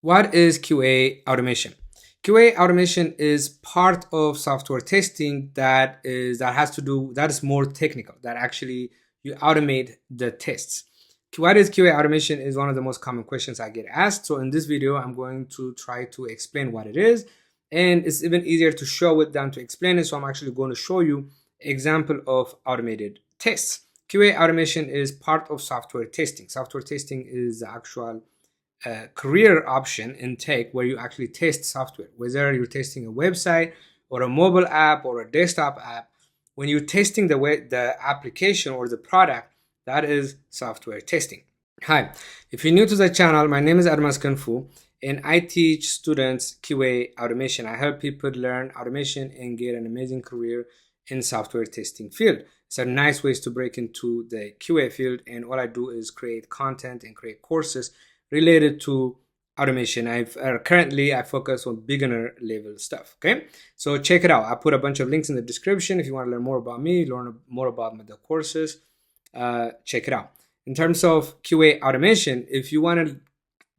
What is QA automation? QA automation is part of software testing that is more technical, that actually you automate the tests. What is QA automation is one of the most common questions I get asked. So in this video, I'm going to try to explain what it is. And it's even easier to show it than to explain it. So I'm actually going to show you example of automated tests. QA automation is part of software testing. Software testing is the actual career option in tech where you actually test software, whether you're testing a website or a mobile app or a desktop app. When you're testing the application or the product, that is software testing. Hi, if you're new to the channel, my name is Admas Kanfu and I teach students QA automation. I help people learn automation and get an amazing career in software testing field. It's a nice ways to break into the QA field, and all I do is create content and create courses related to automation. Currently I focus on beginner level stuff. Okay, so check it out. I put a bunch of links in the description if you want to learn more about me, learn more about the courses. Check it out. In terms of QA automation, if you want to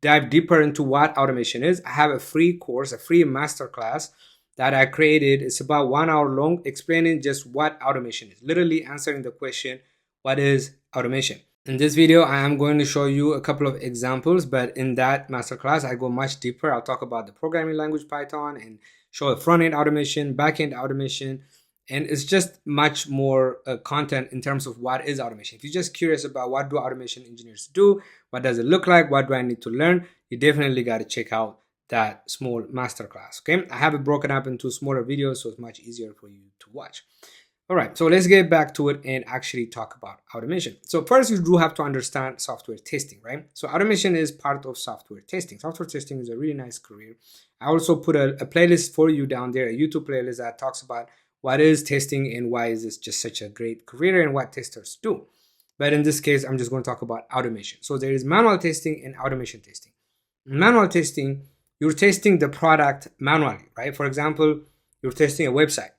dive deeper into what automation is, I have a free course, a free masterclass that I created. It's about 1 hour long, explaining just what automation is, literally answering the question, what is automation? In this video, I am going to show you a couple of examples, but in that masterclass, I go much deeper. I'll talk about the programming language Python and show a front-end automation, back-end automation, and it's just much more content in terms of what is automation. If you're just curious about what do automation engineers do, what does it look like, what do I need to learn, you definitely got to check out that small masterclass. Okay, I have it broken up into smaller videos, so it's much easier for you to watch. All right, so let's get back to it and actually talk about automation. So first, you do have to understand software testing, right? So automation is part of software testing. Software testing is a really nice career. I also put a playlist for you down there, a YouTube playlist that talks about what is testing and why is this just such a great career and what testers do. But in this case, I'm just going to talk about automation. So there is manual testing and automation testing. In manual testing, you're testing the product manually, right? For example, you're testing a website.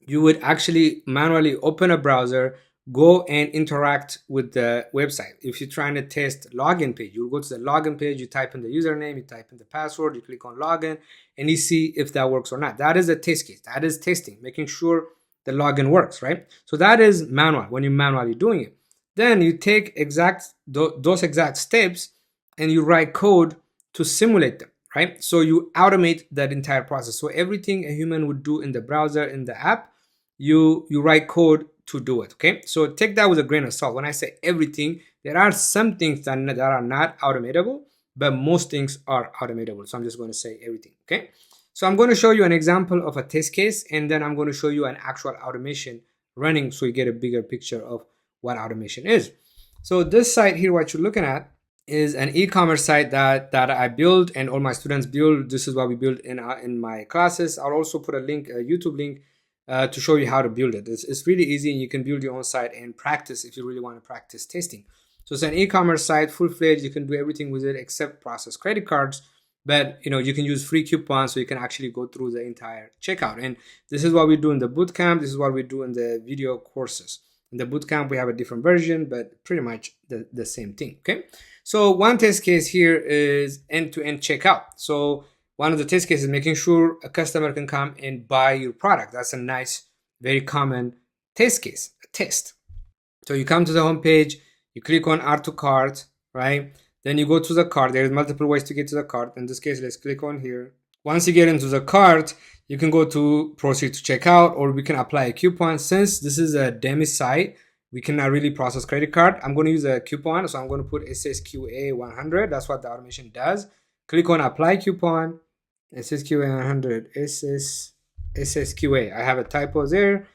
You would actually manually open a browser, go and interact with the website. If you're trying to test login page, you go to the login page, you type in the username, you type in the password, you click on login, and you see if that works or not. That is a test case. That is testing, making sure the login works, right? So that is manual, when you're manually doing it. Then you take those exact steps and you write code to simulate them, right? So you automate that entire process. So everything a human would do in the browser, in the app, you write code to do it. Okay, so take that with a grain of salt. When I say everything, there are some things that are not automatable, but most things are automatable. So I'm just going to say everything. Okay, so I'm going to show you an example of a test case, and then I'm going to show you an actual automation running so you get a bigger picture of what automation is. So this site here, what you're looking at, is an e-commerce site that I build and all my students build. This is what we build in my classes. I'll also put a link, a YouTube link, to show you how to build it. It's really easy, and you can build your own site and practice if you really want to practice testing. So it's an e-commerce site, full-fledged. You can do everything with it except process credit cards, but you can use free coupons, so you can actually go through the entire checkout. And this is what we do in the bootcamp. This is what we do in the video courses. In the bootcamp, we have a different version, but pretty much the same thing. Okay, so one test case here is end-to-end checkout. So one of the test cases is making sure a customer can come and buy your product. That's a nice, very common test case, a test. So you come to the home page, you click on add to cart, right? Then you go to the cart. There's multiple ways to get to the cart. In this case, let's click on here. Once you get into the cart, you can go to proceed to checkout, or we can apply a coupon. Since this is a demo site, we cannot really process credit card. I'm going to use a coupon. So I'm going to put SSQA 100. That's what the automation does. Click on apply coupon. SSQA 100, SSQA. I have a typo there.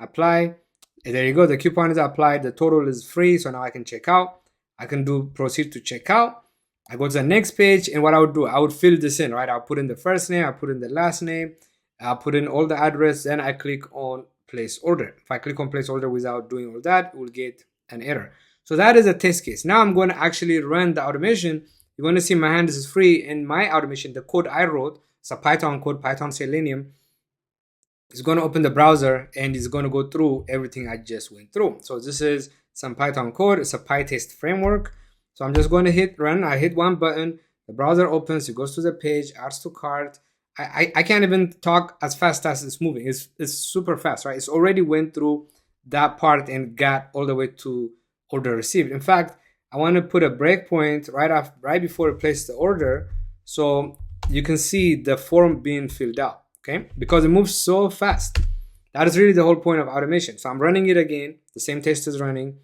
Apply. And there you go. The coupon is applied. The total is free. So now I can check out. I can do proceed to check out. I go to the next page, and what I would do, I would fill this in, right? I'll put in the first name. I'll put in the last name. I'll put in all the address. Then I click on place order. If I click on place order without doing all that, it will get an error. So that is a test case. Now I'm going to actually run the automation. You're going to see my hand, this is free, and my automation, the code I wrote, it's a Python code, Python Selenium. It's going to open the browser and it's going to go through everything I just went through. So this is some Python code. It's a PyTest framework. So I'm just going to hit run. I hit one button. The browser opens, it goes to the page, adds to cart. I can't even talk as fast as it's moving. It's super fast, right? It's already went through that part and got all the way to order received. In fact, I want to put a breakpoint right before it places the order, so you can see the form being filled out. Okay, because it moves so fast. That is really the whole point of automation. So I'm running it again. The same test is running.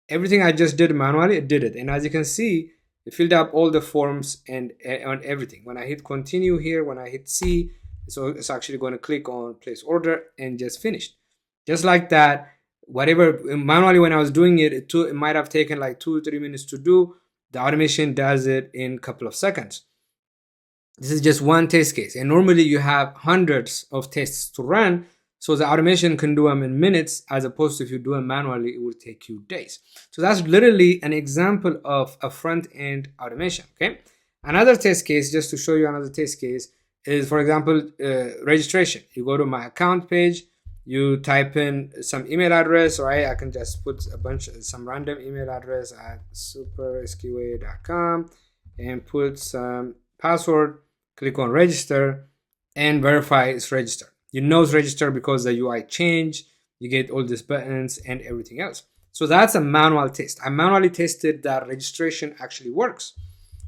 Everything I just did manually, it did it. And as you can see, it filled up all the forms and on everything. When I hit continue here, when I hit C, so it's actually going to click on place order and just finished. Just like that, whatever manually when I was doing it, it might have taken like 2-3 minutes to do. The automation does it in a couple of seconds. This is just one test case. And normally you have hundreds of tests to run. So the automation can do them in minutes, as opposed to if you do them manually, it will take you days. So that's literally an example of a front-end automation, okay? Another test case, just to show you another test case, is, for example, registration. You go to my account page, you type in some email address, right? I can just put some random email address at supersqa.com and put some password, click on register, and verify it's registered. You know it's registered because the UI changed, you get all these buttons and everything else. So that's a manual test. I manually tested that registration actually works.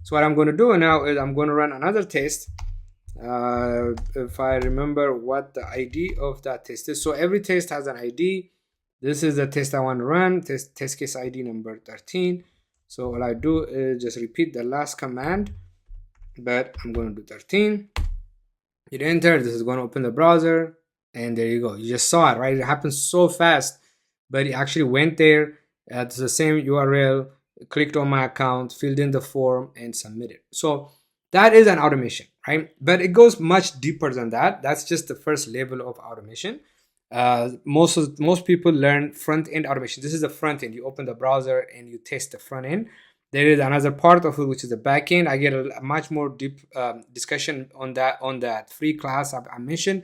So what I'm going to do now is I'm going to run another test. If I remember what the ID of that test is. So every test has an ID. This is the test I want to run, test case ID number 13. So all I do is just repeat the last command, but I'm going to do 13. Hit enter. This is going to open the browser, and there you go. You just saw it, right? It happened so fast, but it actually went there at the same URL, clicked on my account, filled in the form, and submitted. So that is an automation, right? But it goes much deeper than that. That's just the first level of automation. Most people learn front-end automation. This is the front end. You open the browser and you test the front end. There is another part of it, which is the backend. I get a much more deep discussion on that free class I mentioned.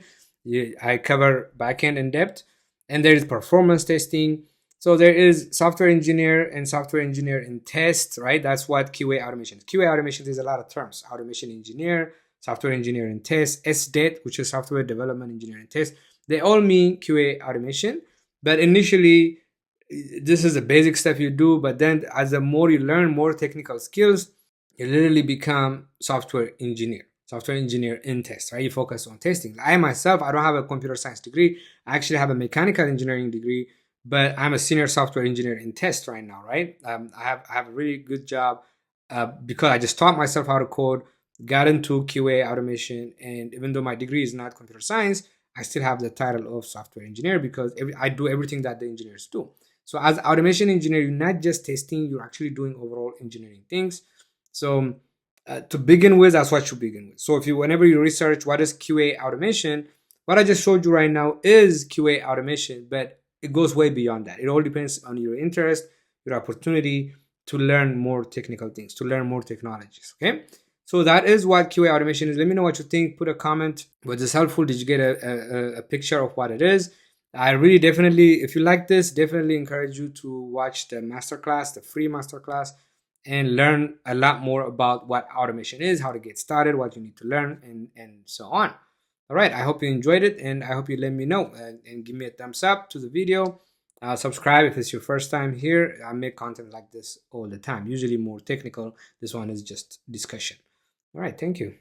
I cover backend in depth, and there is performance testing. So there is software engineer and software engineer in test, right? That's what QA automation is. QA automation is a lot of terms: automation engineer, software engineer in test, SDET, which is software development engineer in test. They all mean QA automation, but initially, this is the basic stuff you do, but then as the more you learn more technical skills, you literally become software engineer in test, right? You focus on testing. I myself, I don't have a computer science degree. I actually have a mechanical engineering degree, but I'm a senior software engineer in test right now, right? I have a really good job because I just taught myself how to code, got into QA automation, and even though my degree is not computer science, I still have the title of software engineer because I do everything that the engineers do. So as an automation engineer, you're not just testing, you're actually doing overall engineering things. So to begin with, that's what you begin with. So whenever you research what is QA automation, what I just showed you right now is QA automation, but it goes way beyond that. It all depends on your interest, your opportunity to learn more technical things, to learn more technologies, okay? So that is what QA automation is. Let me know what you think. Put a comment. Was this helpful? Did you get a picture of what it is? I really definitely, if you like this, definitely encourage you to watch the masterclass, the free masterclass, and learn a lot more about what automation is, how to get started, what you need to learn, and so on. All right, I hope you enjoyed it, and I hope you let me know and give me a thumbs up to the video. Subscribe if it's your first time here. I make content like this all the time, usually more technical. This one is just discussion. All right, thank you.